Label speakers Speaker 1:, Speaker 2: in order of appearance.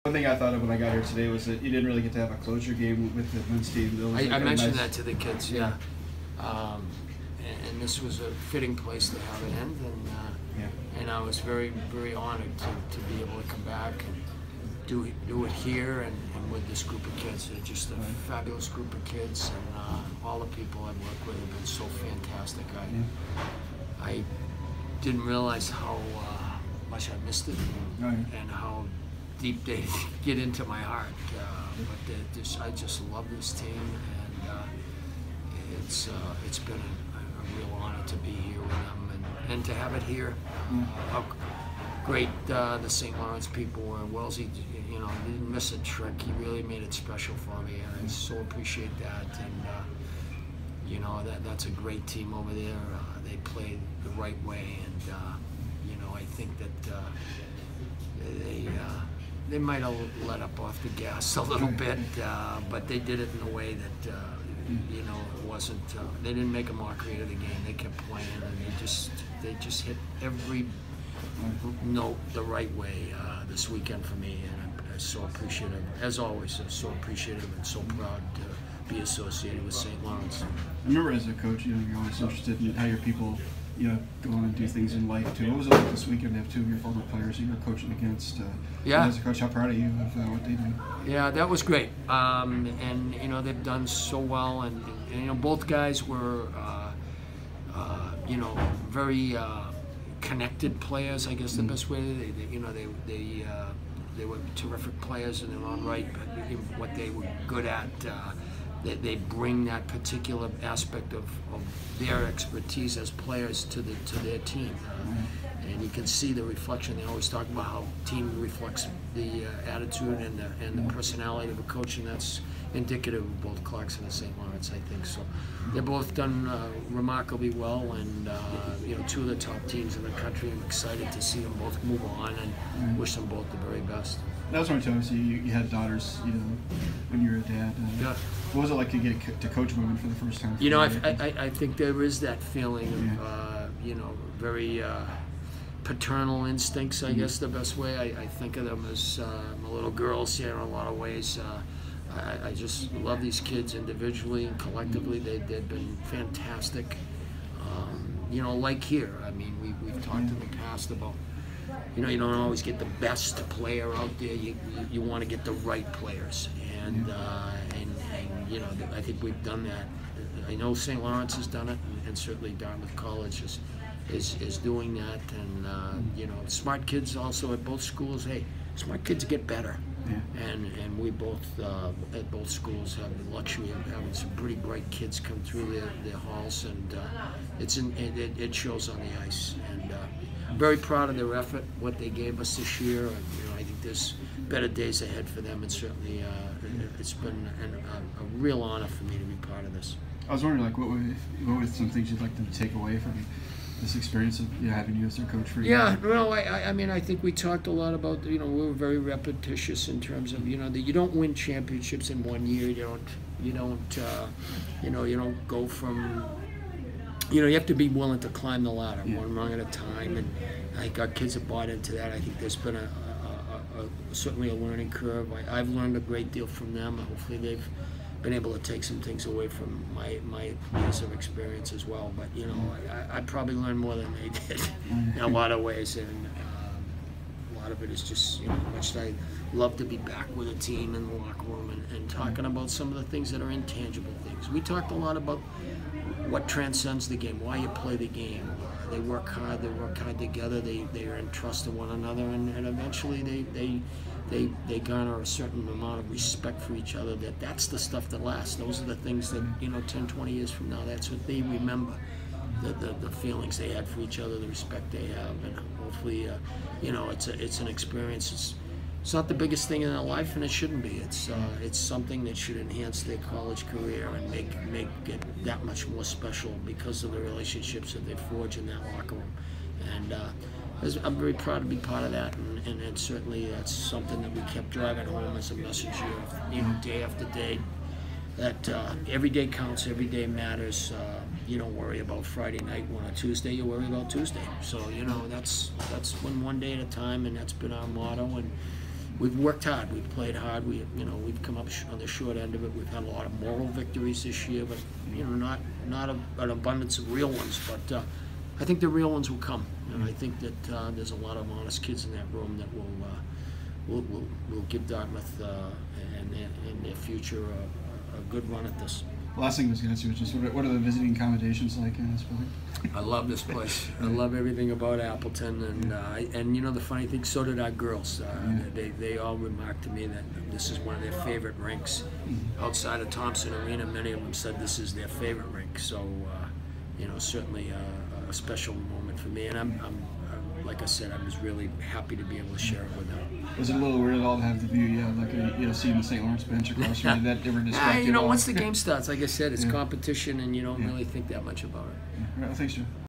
Speaker 1: One thing I thought of when I got here today was that you didn't really get to have a closure game with the men's team.
Speaker 2: I mentioned that to the kids, yeah. And this was a fitting place to have it end, and I was very, very honored to be able to come back and do it here and with this group of kids. They're just a fabulous group of kids, and all the people I've worked with have been so fantastic. I didn't realize how much I missed it and how deep they get into my heart. But I just love this team, and it's been a real honor to be here with them and to have it here. How great the St. Lawrence people were. Wellesley, you know, didn't miss a trick. He really made it special for me, and I so appreciate that. And you know, that's a great team over there. They play the right way, and you know, I think that they might have let up off the gas a little bit, but they did it in a way that you know, it wasn't. They didn't make a mockery of the game. They kept playing, and they just hit every note the right way this weekend for me, and I'm so appreciative. As always, I'm so appreciative and so proud to be associated with St. Lawrence.
Speaker 1: I remember as a coach, you know, you're always interested in how your people, you know, go on and do things in life too. What was it like this weekend to have two of your former players you were coaching against? As a coach, how proud are you of what they do?
Speaker 2: Yeah, that was great. And you know, they've done so well, and you know, both guys were you know, very connected players, I guess the best way. You know, they were terrific players in their own right, but what they were good at, they bring that particular aspect of their expertise as players to their team. And you can see the reflection. They always talk about how team reflects the attitude and the personality of a coach, and that's indicative of both Clarkson and St. Lawrence, I think. So they're both done remarkably well, and you know, two of the top teams in the country. I'm excited to see them both move on, and wish them both the very best.
Speaker 1: That was one too. Obviously, you had daughters, you know, when you were a dad.
Speaker 2: Yeah.
Speaker 1: What was it like to get to coach women for the first time?
Speaker 2: You know, I think there is that feeling of you know, very paternal instincts, I guess the best way. I think of them as my little girls here in a lot of ways. I just love these kids individually and collectively. They've been fantastic. You know, like here, I mean, we've talked in the past about, you know, you don't always get the best player out there. You want to get the right players, and you know, I think we've done that. I know St. Lawrence has done it, and certainly Dartmouth College is doing that. And you know, smart kids also at both schools. Hey, smart kids get better. And we both at both schools have the luxury of having some pretty bright kids come through their halls, and it shows on the ice. And I'm very proud of their effort, what they gave us this year. And you know, I think there's better days ahead for them, and certainly it's been a real honor for me to be part of this.
Speaker 1: I was wondering, like, what were some things you'd like them to take away from this experience of having you as their coach for you?
Speaker 2: Yeah, well, I mean, I think we talked a lot about, you know, we were very repetitious in terms of, you know, that you don't win championships in 1 year. You don't go from, you know, you have to be willing to climb the ladder one rung at a time, and I think our kids have bought into that. I think there's been certainly a learning curve. I've learned a great deal from them. Hopefully they've been able to take some things away from my years of experience as well. But you know, I probably learned more than they did in a lot of ways, and a lot of it is just, you know, how much I love to be back with a team in the locker room and talking about some of the things that are intangible things. We talked a lot about what transcends the game, why you play the game. They work hard together, they earn trust in one another, and eventually they garner a certain amount of respect for each other. That's the stuff that lasts. Those are the things that, you know, 10, 20 years from now, that's what they remember. The feelings they had for each other, the respect they have, and hopefully, you know, it's an experience. It's not the biggest thing in their life, and it shouldn't be. It's something that should enhance their college career and make it that much more special because of the relationships that they forge in that locker room. And I'm very proud to be part of that, and certainly that's something that we kept driving home as a message here, you know, day after day, that every day counts, every day matters. You don't worry about Friday night. On a Tuesday, you worry about Tuesday. So, you know, that's one day at a time, and that's been our motto. And we've worked hard. We've played hard. We've come up on the short end of it. We've had a lot of moral victories this year, but not an abundance of real ones. But I think the real ones will come, and I think that there's a lot of honest kids in that room that will give Dartmouth and their future a good run at this.
Speaker 1: Last thing I was going to ask you was just what are the visiting accommodations like in this building?
Speaker 2: I love this place. I love everything about Appleton, and the funny thing, so did our girls. They all remarked to me that this is one of their favorite rinks. Outside of Thompson Arena, many of them said this is their favorite rink. So, certainly a special moment for me, and I'm like I said, I was really happy to be able to share it with them.
Speaker 1: Was it a little weird at all to have the view, seeing the St. Lawrence bench across from you? That ever distracted you?
Speaker 2: Once the game starts, like I said, it's competition, and you don't really think that much about it.
Speaker 1: Yeah. Well, thanks, Joe.